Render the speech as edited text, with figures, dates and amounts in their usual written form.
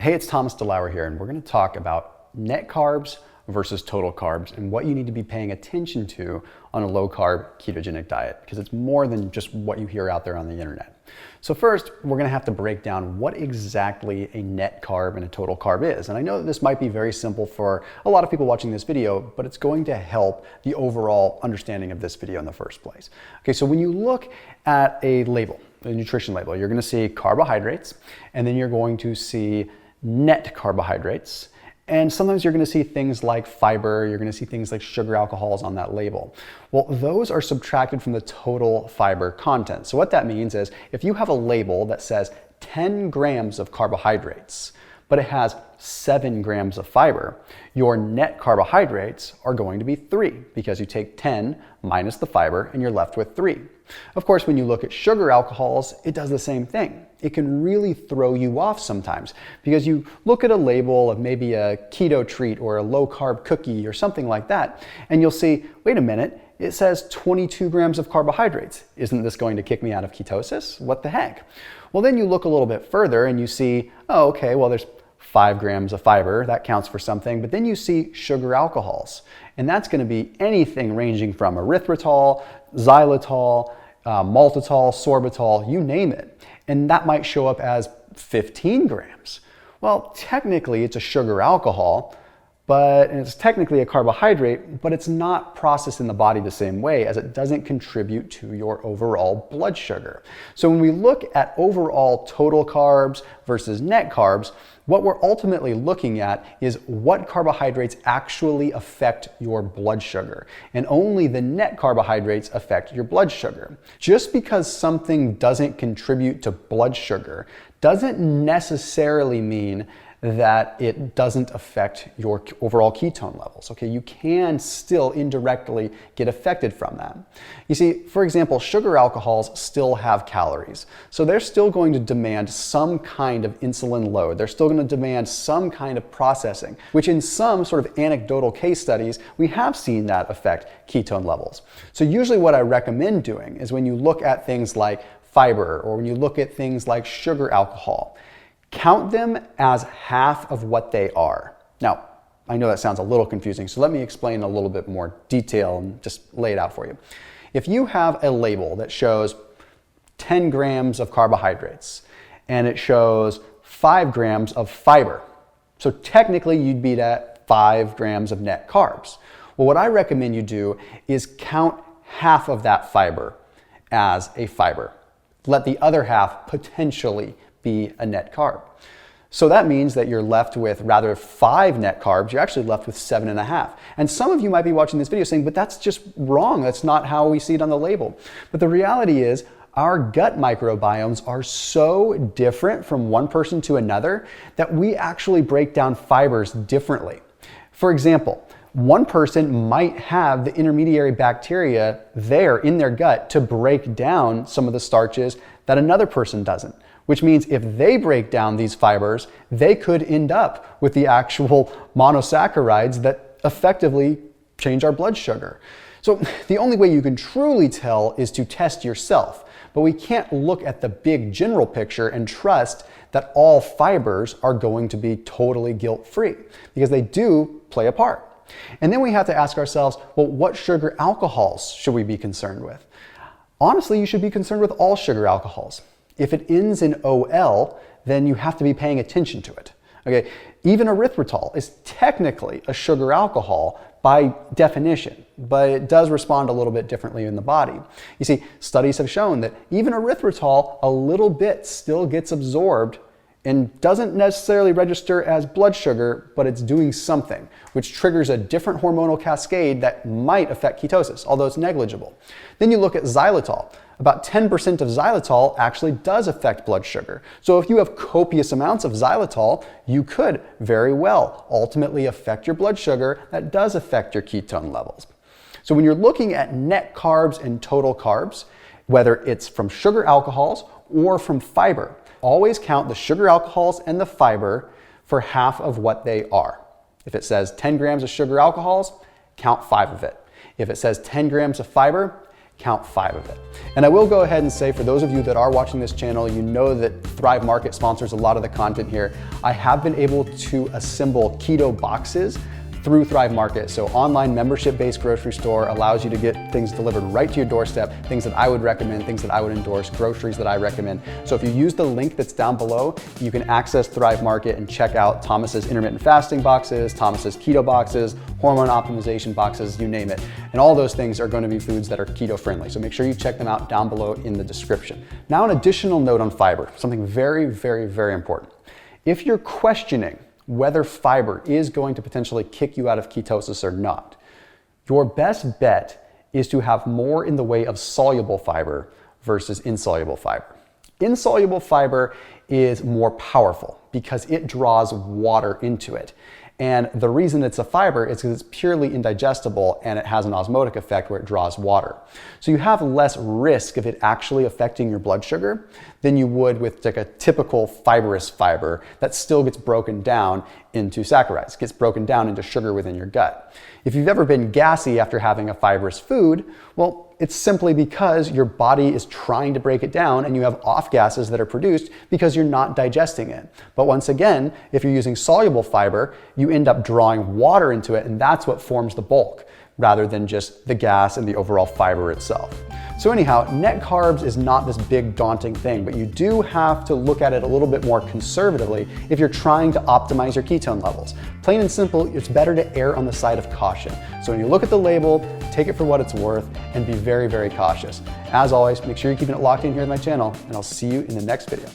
Hey, it's DeLauer here, and we're going to talk about net carbs versus total carbs and what you need to be paying attention to on a low-carb ketogenic diet, because it's more than just what you hear out there on the internet. So first, we're going to have to break down what exactly a net carb and a total carb is. And I know that this might be very simple for a lot of people watching this video, but it's going to help the overall understanding of this video in the first place. Okay, so when you look at a label, a nutrition label, you're going to see carbohydrates, and then you're going to see net carbohydrates, and sometimes you're going to see things like fiber, you're going to see things like sugar alcohols on that label. Well, those are subtracted from the total fiber content. So what that means is if you have a label that says 10 grams of carbohydrates, but it has 7 grams of fiber, your net carbohydrates are going to be 3 because you take 10 minus the fiber and you're left with 3. Of course, when you look at sugar alcohols, it does the same thing. It can really throw you off sometimes because you look at a label of maybe a keto treat or a low-carb cookie or something like that, and you'll see, wait a minute, it says 22 grams of carbohydrates. Isn't this going to kick me out of ketosis? What the heck? Well, then you look a little bit further and you see, oh, okay, well, there's 5 grams of fiber, that counts for something, but then you see sugar alcohols, and that's going to be anything ranging from erythritol, xylitol, maltitol, sorbitol, you name it, and that might show up as 15 grams. Well, technically it's a sugar alcohol, and it's technically a carbohydrate, but it's not processed in the body the same way, as it doesn't contribute to your overall blood sugar. So when we look at overall total carbs versus net carbs, what we're ultimately looking at is what carbohydrates actually affect your blood sugar, and only the net carbohydrates affect your blood sugar. Just because something doesn't contribute to blood sugar doesn't necessarily mean that it doesn't affect your overall ketone levels. Okay, you can still indirectly get affected from that. You see, for example, sugar alcohols still have calories, so they're still going to demand some kind of insulin load. They're still going to demand some kind of processing, which in some sort of anecdotal case studies, we have seen that affect ketone levels. So usually what I recommend doing is when you look at things like fiber or when you look at things like sugar alcohol, count them as half of what they are. Now, I know that sounds a little confusing, so let me explain a little bit more detail and just lay it out for you. If you have a label that shows 10 grams of carbohydrates and it shows 5 grams of fiber, so technically you'd be at 5 grams of net carbs. Well, what I recommend you do is count half of that fiber as a fiber. Let the other half potentially be a net carb. So that means that you're left with rather 5 net carbs, you're actually left with 7.5. And some of you might be watching this video saying, but that's just wrong. That's not how we see it on the label. But the reality is our gut microbiomes are so different from one person to another that we actually break down fibers differently. For example, one person might have the intermediary bacteria there in their gut to break down some of the starches that another person doesn't. Which means if they break down these fibers, they could end up with the actual monosaccharides that effectively change our blood sugar. So the only way you can truly tell is to test yourself, but we can't look at the big general picture and trust that all fibers are going to be totally guilt-free, because they do play a part. And then we have to ask ourselves, well, what sugar alcohols should we be concerned with? Honestly, you should be concerned with all sugar alcohols. If it ends in OL, then you have to be paying attention to it. Okay, even erythritol is technically a sugar alcohol by definition, but it does respond a little bit differently in the body. You see, studies have shown that even erythritol, a little bit still gets absorbed and doesn't necessarily register as blood sugar, but it's doing something, which triggers a different hormonal cascade that might affect ketosis, although it's negligible. Then you look at xylitol. About 10% of xylitol actually does affect blood sugar. So if you have copious amounts of xylitol, you could very well ultimately affect your blood sugar. That does affect your ketone levels. So when you're looking at net carbs and total carbs, whether it's from sugar alcohols or from fiber, always count the sugar alcohols and the fiber for half of what they are. If it says 10 grams of sugar alcohols, count 5 of it. If it says 10 grams of fiber, count 5 of it. And I will go ahead and say, for those of you that are watching this channel, you know that Thrive Market sponsors a lot of the content here. I have been able to assemble keto boxes through Thrive Market. So online membership-based grocery store allows you to get things delivered right to your doorstep, things that I would recommend, things that I would endorse, groceries that I recommend. So if you use the link that's down below, you can access Thrive Market and check out Thomas's intermittent fasting boxes, Thomas's keto boxes, hormone optimization boxes, you name it. And all those things are going to be foods that are keto friendly. So make sure you check them out down below in the description. Now, an additional note on fiber, something very, very, very important. If you're questioning whether fiber is going to potentially kick you out of ketosis or not, your best bet is to have more in the way of soluble fiber versus insoluble fiber. Insoluble fiber is more powerful because it draws water into it. And the reason it's a fiber is because it's purely indigestible and it has an osmotic effect where it draws water. So you have less risk of it actually affecting your blood sugar than you would with like a typical fibrous fiber that still gets broken down into saccharides, gets broken down into sugar within your gut. If you've ever been gassy after having a fibrous food, well, it's simply because your body is trying to break it down and you have off gases that are produced because you're not digesting it. But once again, if you're using soluble fiber, you end up drawing water into it, and that's what forms the bulk rather than just the gas and the overall fiber itself. So anyhow, net carbs is not this big daunting thing, but you do have to look at it a little bit more conservatively if you're trying to optimize your ketone levels. Plain and simple, it's better to err on the side of caution. So when you look at the label, take it for what it's worth and be very, very cautious. As always, make sure you're keeping it locked in here with my channel, and I'll see you in the next video.